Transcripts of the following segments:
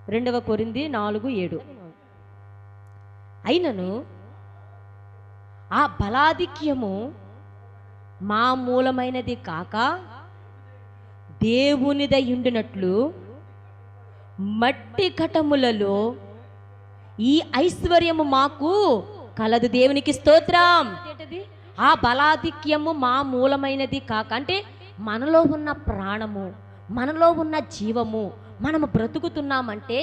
2 కొరింథీ 4:7. అయినను ఆ బలాధిక్యము మా మూలమైనది కాక దేవునిదై ఉండినట్లు మట్టి ఘటములలో ఈ ఐశ్వర్యము మాకు కలదు. దేవునికి స్తోత్రం. ఆ బలాధిక్యము మా మూలమైనది కాక అంటే మనలో ఉన్న ప్రాణము, మనలో ఉన్న జీవము, మనము బ్రతుకుతున్నామంటే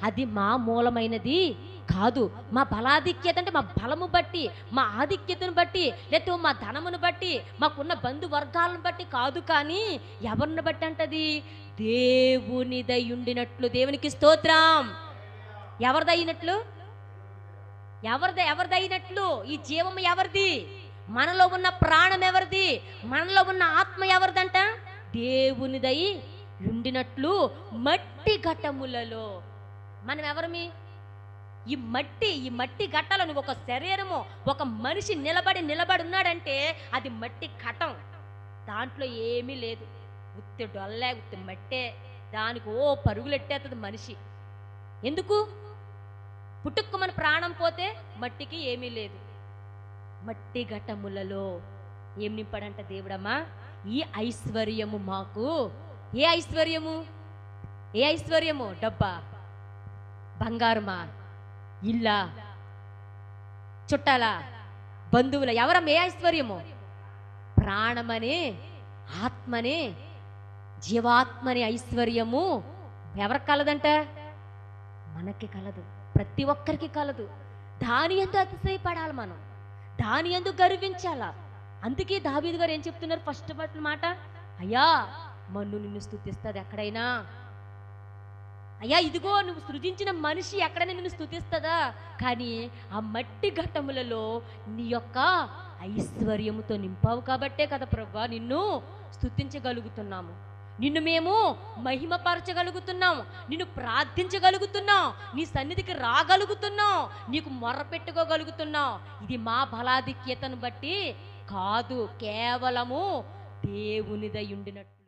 అది మా మూలమైనది కాదు. మా బలాధిక్యత అంటే మా బలము బట్టి, మా ఆధిక్యతను బట్టి, లేకపోతే మా ధనమును బట్టి, మాకున్న బంధువర్గాలను బట్టి కాదు. కానీ ఎవరిని బట్టి అంటది? దేవునిదై ఉండినట్లు. దేవునికి స్తోత్రం. ఎవరిదైనట్లు? ఎవరిదైనట్లు? ఈ జీవము ఎవరిది? మనలో ఉన్న ప్రాణం ఎవరిది? మనలో ఉన్న ఆత్మ ఎవరిదంట? దేవునిదై ఉండినట్లు మట్టి ఘటములలో. మనం ఎవరమి? ఈ మట్టి ఘట్టాలు. నువ్వు ఒక శరీరము, ఒక మనిషి నిలబడి ఉన్నాడంటే అది మట్టి ఘటం. దాంట్లో ఏమీ లేదు, ఉత్తి డొల్లే, ఉత్తి మట్టే. దానికి పరుగులెట్టేస్తుంది మనిషి. ఎందుకు? పుట్టుక్కు మన ప్రాణం పోతే మట్టికి ఏమీ లేదు. మట్టి ఘటములలో ఏం నింపాడంట దేవుడమ్మా? ఈ ఐశ్వర్యము మాకు. ఏ ఐశ్వర్యము? ఏ ఐశ్వర్యము? డబ్బా, బంగారమా, ఇల్లా, చుట్టాల, బంధువుల? ఎవరం? ఏ ఐశ్వర్యము? ప్రాణమని, ఆత్మని, జీవాత్మని ఐశ్వర్యము ఎవరికి కలదంట? మనకి కలదు. ప్రతి ఒక్కరికి కలదు. దాని యందు అతిశయపడాలి మనం, దాని యందు గర్వించాలా. అందుకే దావీదు గారు ఏం చెప్తున్నారు? ఫస్ట్ మాట, అయ్యా మన్ను నిన్ను స్తుతిస్తుంది ఎక్కడైనా. అయ్యా ఇదిగో నువ్వు సృజించిన మనిషి ఎక్కడైనా నిన్ను స్తుతిస్తుందా? కానీ ఆ మట్టి ఘట్టములలో నీ యొక్క ఐశ్వర్యముతో నింపావు కాబట్టే కదా ప్రభా నిన్ను స్తుతించగలుగుతున్నాము, నిన్ను మేము మహిమపరచగలుగుతున్నాం, నిన్ను ప్రార్థించగలుగుతున్నాం, నీ సన్నిధికి రాగలుగుతున్నాం, నీకు మొర్ర పెట్టుకోగలుగుతున్నాం. ఇది మా బలాధిక్యతను బట్టి కాదు, కేవలము దేవునిదై ఉండినట్టు.